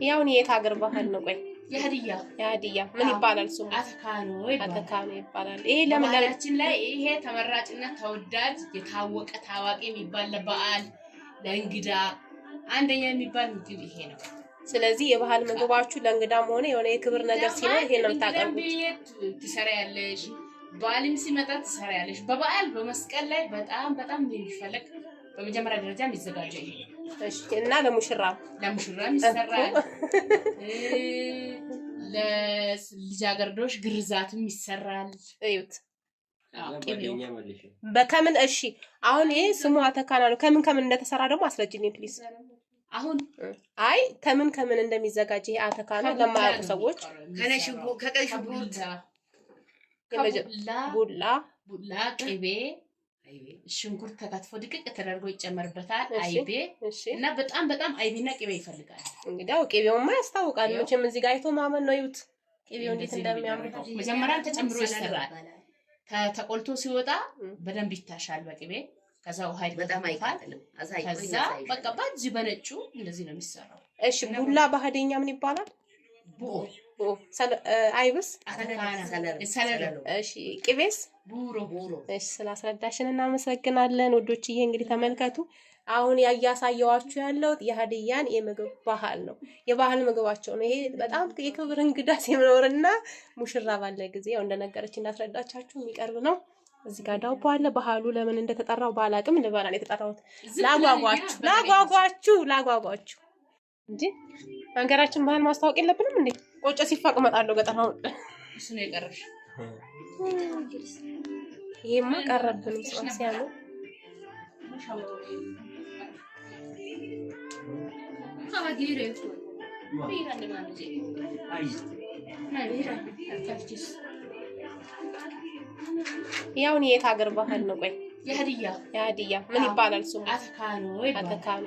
ያውን የት ሀገር ባህል ነው? ቆይ የሀዲያ ምን ይባላል ስሙ? አተካኖ ይባላል። ይሄ ለምንላችን ላይ ይሄ ተመራጭነት ተወዳጅ የታወቀ ታዋቂ የሚባል ለበዓል ለእንግዳ አንደኛ የሚባል ምግብ ይሄ ነው። ስለዚህ የባህል ምግባችሁ ለእንግዳም ሆነ የሆነ የክብር ነገር ሲኖር ይሄ ነው የምታቀርቡት። ትሰሪያለሽ፣ በዓልም ሲመጣ ትሰሪያለሽ። በበዓል በመስቀል ላይ በጣም የሚፈለግ በመጀመሪያ ደረጃ የሚዘጋጀው ይሄ። እሺ እና ለሙሽራም ይሰራል። ለልጃገረዶች ግርዛትም ይሰራል። እዩት በከምን እሺ አሁን ይሄ ስሙ አተካና ነው። ከምን እንደተሰራ ደግሞ አስረጅልኝ ፕሊዝ። አሁን አይ ከምን እንደሚዘጋጅ ይሄ አተካና ለማያውቁ ሰዎች ከቀይ ሽንኩርት ቡላ ቅቤ ሽንኩርት ተከትፎ ድቅቅ ተደርጎ ይጨመርበታል። አይቤ እና በጣም አይቤና ቅቤ ይፈልጋል። እንግዲያው ቅቤውማ ያስታውቃል መቼም እዚህ ጋር አይቶ ማመን ነው። ይዩት ቅቤው እንዴት እንደሚያምር። መጀመሪያ ተጨምሮ ይሰራል። ተቆልቶ ሲወጣ በደንብ ይታሻል በቅቤ። ከዛ ውሃ በጣም አይቃጠልም። ከዛ በቃ በዚህ በነጩ እንደዚህ ነው የሚሰራው። እሺ ቡላ በሀዲኛ ምን ይባላል? አይብስ ሰለሎ። እሺ ቅቤስ? ቡሮ። እሺ ስላስረዳሽን እናመሰግናለን። ወዶችዬ እንግዲህ ተመልከቱ። አሁን ያያሳየዋችሁ ያለው የሀዲያን የምግብ ባህል ነው። የባህል ምግባቸው ነው። ይሄ በጣም የክብር እንግዳ ሲኖርና ሙሽራ ባለ ጊዜ ያው እንደነገረች እንዳስረዳቻችሁ የሚቀርብ ነው። እዚህ ጋር ዳቦ አለ። ባህሉ ለምን እንደተጠራው ባላቅም ልበላ ነው የተጠራሁት። ላጓጓችሁ እንጂ ሀገራችን ባህል ማስታወቅ የለብንም እንዴ? ቆጮ ሲፋቅ እመጣለሁ ገጠር። አሁን እሱ ነው የቀረሽ። ይሄማ ቀረብን ሲያምር ያውን የት ሀገር ባህል ነው? ቆይ የሀዲያ ምን ይባላል ስሙ? አተካኖ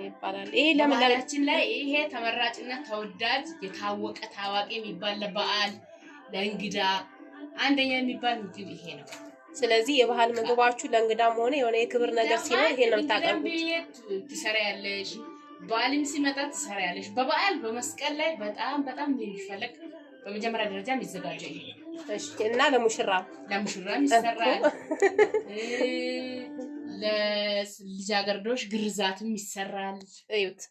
ይባላል። ይሄ ለምንላችን ላይ ይሄ ተመራጭነት ተወዳጅ የታወቀ ታዋቂ የሚባል ለበዓል ለእንግዳ አንደኛ የሚባል ምግብ ይሄ ነው። ስለዚህ የባህል ምግባችሁ ለእንግዳም ሆነ የሆነ የክብር ነገር ሲኖር ይሄ ነው የምታቀርቡት። ትሰሪያለሽ፣ በዓልም ሲመጣ ትሰሪያለሽ። በበዓል በመስቀል ላይ በጣም የሚፈለግ በመጀመሪያ ደረጃ የሚዘጋጀው ይሄ። እሺ እና ለሙሽራም ይሰራል። ለልጃገረዶች ግርዛትም ይሰራል። እዩት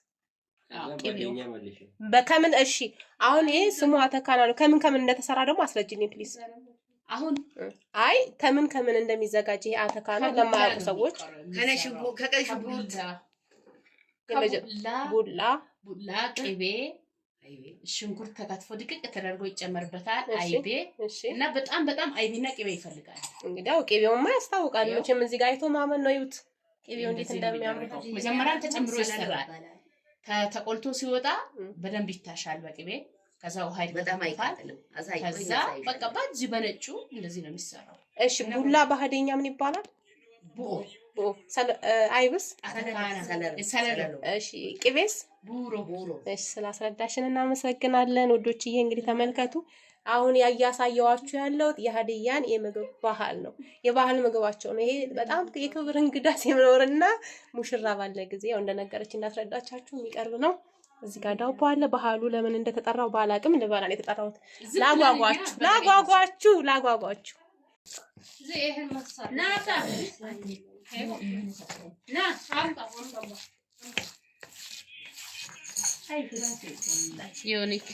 በከምን እሺ አሁን ይሄ ስሙ አተካና ነው። ከምን እንደተሰራ ደግሞ አስረጅልኝ ፕሊዝ። አሁን አይ ከምን እንደሚዘጋጅ ይሄ አተካና ለማያውቁ ሰዎች ከቀይ ሽንኩርት ቡላ ቅቤ ሽንኩርት ተከትፎ ድቅቅ ተደርጎ ይጨመርበታል። አይቤ እና በጣም አይቤና ቅቤ ይፈልጋል። እንግዲያው ቅቤውማ ያስታውቃል መቼም እዚህ ጋር አይቶ ማመን ነው። ይዩት ቅቤው እንዴት እንደሚያምር። መጀመሪያ ተጨምሮ ይሰራል። ተቆልቶ ሲወጣ በደንብ ይታሻል በቅቤ። ከዛ ውሃ በጣም አይቃጠልም። ከዛ በቃ በዚህ በነጩ እንደዚህ ነው የሚሰራው። እሺ ቡላ በሀዲኛ ምን ይባላል? አይብስ ሰለሎ። እሺ ቅቤስ? ቡሮ። እሺ ስላስረዳሽን እናመሰግናለን። ወዶችዬ እንግዲህ ተመልከቱ። አሁን ያያሳየዋችሁ ያለው የሀዲያን የምግብ ባህል ነው። የባህል ምግባቸው ነው። ይሄ በጣም የክብር እንግዳ ሲኖርና ሙሽራ ባለ ጊዜ ያው እንደነገረች እንዳስረዳቻችሁ የሚቀርብ ነው። እዚህ ጋር ዳቦ አለ። ባህሉ ለምን እንደተጠራው ባላቅም ልበላ ነው የተጠራሁት። ላጓጓችሁ ዩኒክ